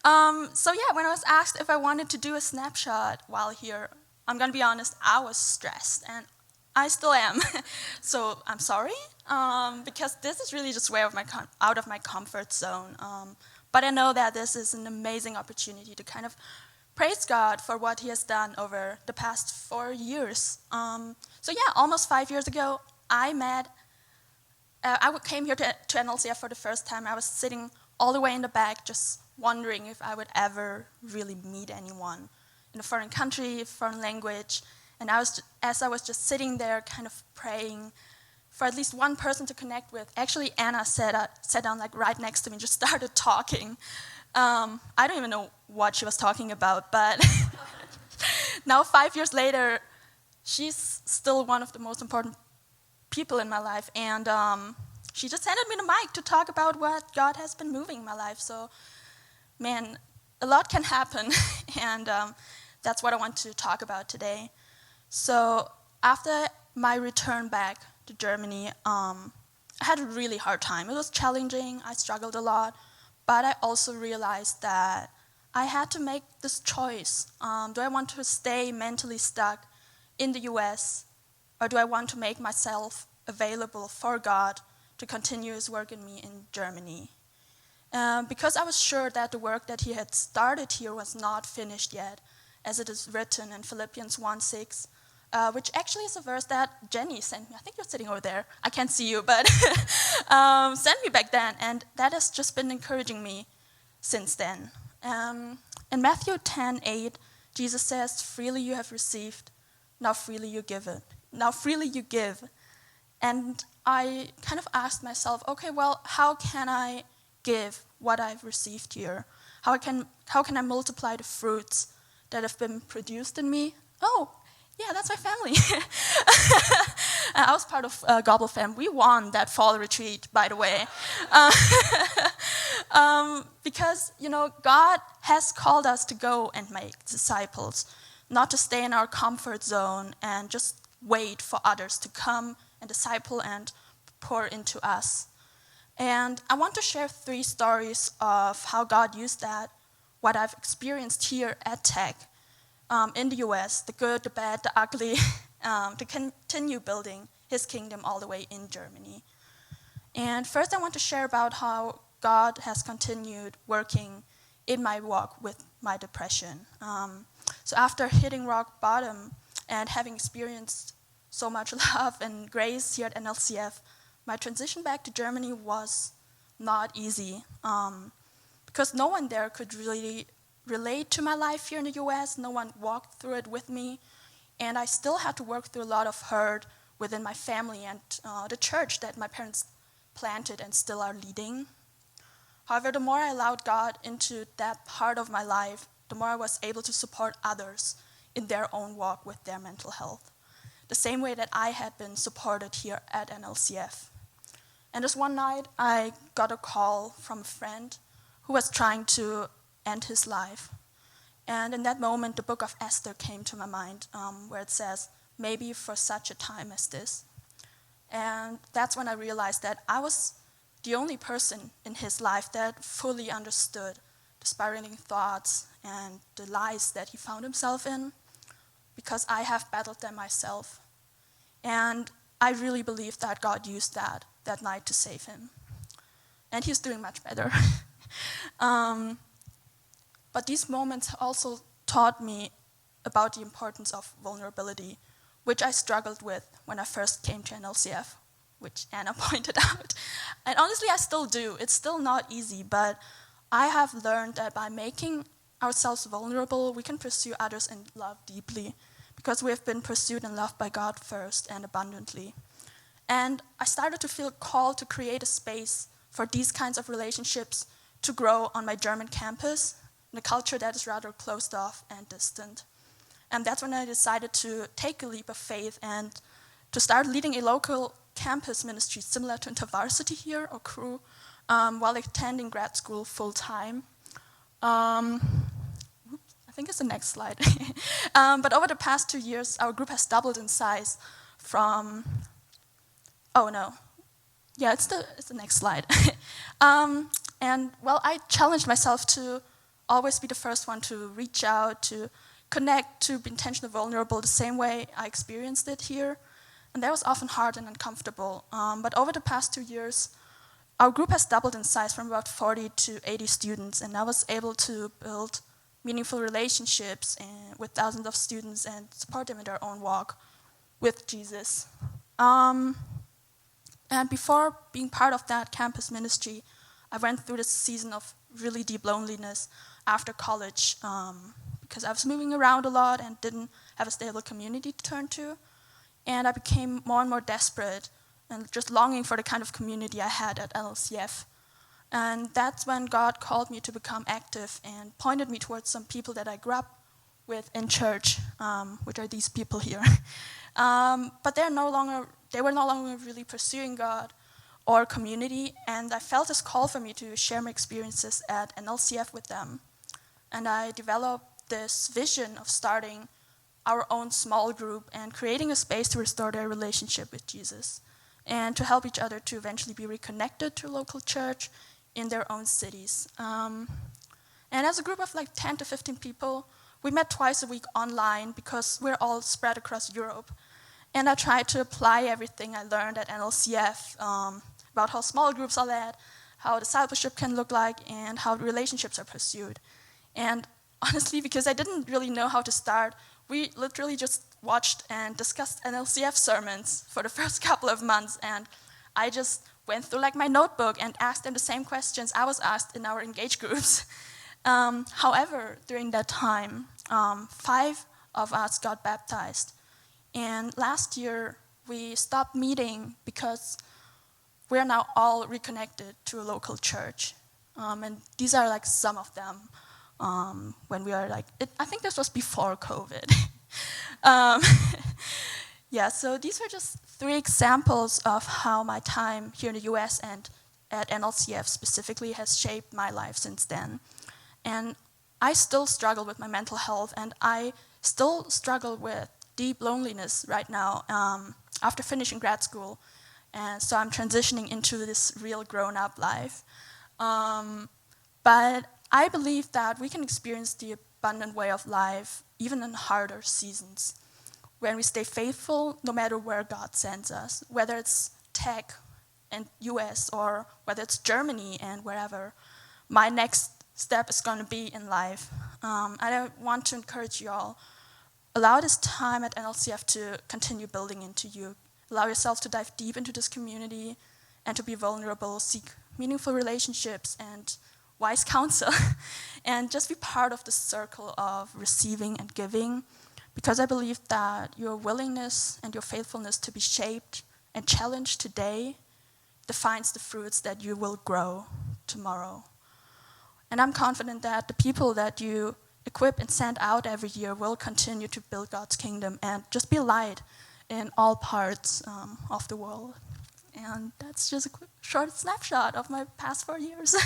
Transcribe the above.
So yeah, when I was asked if I wanted to do a snapshot while here, I'm gonna be honest, I was stressed, and I still am. So I'm sorry, because this is really just way out of my comfort zone. But I know that this is an amazing opportunity to kind of praise God for what He has done over the past 4 years. So yeah, almost 5 years ago, I came here to NLCF for the first time. I was sitting all the way in the back, just wondering if I would ever really meet anyone in a foreign country, foreign language. And as I was just sitting there, kind of praying for at least one person to connect with. Actually, Anna sat down like right next to me and just started talking. I don't even know what she was talking about, but now 5 years later, she's still one of the most important people in my life, and she just handed me the mic to talk about what God has been moving in my life. So, man, a lot can happen, and that's what I want to talk about today. So, after my return back to Germany, I had a really hard time. It was challenging, I struggled a lot, but I also realized that I had to make this choice. Do I want to stay mentally stuck in the US, or do I want to make myself available for God to continue His work in me in Germany? Because I was sure that the work that He had started here was not finished yet, as it is written in Philippians 1:6, which actually is a verse that Jenny sent me. I think you're sitting over there. I can't see you, but sent me back then, and that has just been encouraging me since then. In Matthew 10:8, Jesus says, "Freely you have received, now freely you give it. Now freely you give." And I kind of asked myself, okay, well, how can I give what I've received here? How can I multiply the fruits that have been produced in me? Oh, yeah, that's my family. I was part of Gobble Fam. We won that fall retreat, by the way. Because, God has called us to go and make disciples, not to stay in our comfort zone and just wait for others to come and disciple and pour into us. And I want to share 3 stories of how God used that, what I've experienced here at Tech, in the US, the good, the bad, the ugly, to continue building His kingdom all the way in Germany. And first I want to share about how God has continued working in my walk with my depression. So after hitting rock bottom and having experienced so much love and grace here at NLCF, my transition back to Germany was not easy, because no one there could really relate to my life here in the US. No one walked through it with me, and I still had to work through a lot of hurt within my family and the church that my parents planted and still are leading. However, the more I allowed God into that part of my life, the more I was able to support others in their own walk with their mental health, the same way that I had been supported here at NLCF. And this one night, I got a call from a friend who was trying to end his life. And in that moment, the book of Esther came to my mind, where it says, "Maybe for such a time as this." And that's when I realized that I was the only person in his life that fully understood the spiraling thoughts and the lies that he found himself in, because I have battled them myself. And I really believe that God used that night to save him. And he's doing much better. But these moments also taught me about the importance of vulnerability, which I struggled with when I first came to NLCF, which Anna pointed out. And honestly, I still do. It's still not easy, but I have learned that by making ourselves vulnerable, we can pursue others and love deeply, because we have been pursued and loved by God first and abundantly. And I started to feel called to create a space for these kinds of relationships to grow on my German campus, in a culture that is rather closed off and distant. And that's when I decided to take a leap of faith and to start leading a local campus ministry similar to InterVarsity here, or Crew, while attending grad school full-time. I think it's the next slide. But over the past 2 years, our group has doubled in size from, oh no, yeah, it's the next slide. And well, I challenged myself to always be the first one to reach out, to connect, to be intentionally vulnerable the same way I experienced it here. And that was often hard and uncomfortable. But over the past 2 years, our group has doubled in size from about 40 to 80 students, and I was able to build meaningful relationships with thousands of students and support them in their own walk with Jesus. And before being part of that campus ministry, I went through this season of really deep loneliness after college because I was moving around a lot and didn't have a stable community to turn to. And I became more and more desperate and just longing for the kind of community I had at NLCF. And that's when God called me to become active and pointed me towards some people that I grew up with in church, which are these people here. But they were no longer really pursuing God or community, and I felt this call for me to share my experiences at NLCF with them. And I developed this vision of starting our own small group and creating a space to restore their relationship with Jesus and to help each other to eventually be reconnected to local church in their own cities. And as a group of like 10 to 15 people, we met twice a week online because we're all spread across Europe. And I tried to apply everything I learned at NLCF about how small groups are led, how discipleship can look like, and how relationships are pursued. And honestly, because I didn't really know how to start, we literally just watched and discussed NLCF sermons for the first couple of months, and I just went through like my notebook and asked them the same questions I was asked in our engage groups. However, during that time, 5 of us got baptized. And last year, we stopped meeting because we're now all reconnected to a local church. And these are like some of them. When we are like, I think this was before COVID. Yeah, so these were just 3 examples of how my time here in the US and at NLCF specifically has shaped my life since then. And I still struggle with my mental health, and I still struggle with deep loneliness right now after finishing grad school. And so I'm transitioning into this real grown-up life. But I believe that we can experience the abundant way of life even in harder seasons, when we stay faithful no matter where God sends us, whether it's tech and US or whether it's Germany and wherever my next step is going to be in life. I want to encourage you all, allow this time at NLCF to continue building into you. Allow yourself to dive deep into this community and to be vulnerable, seek meaningful relationships and wise counsel, and just be part of the circle of receiving and giving, because I believe that your willingness and your faithfulness to be shaped and challenged today defines the fruits that you will grow tomorrow. And I'm confident that the people that you equip and send out every year will continue to build God's kingdom and just be light in all parts of the world. And that's just a quick, short snapshot of my past 4 years.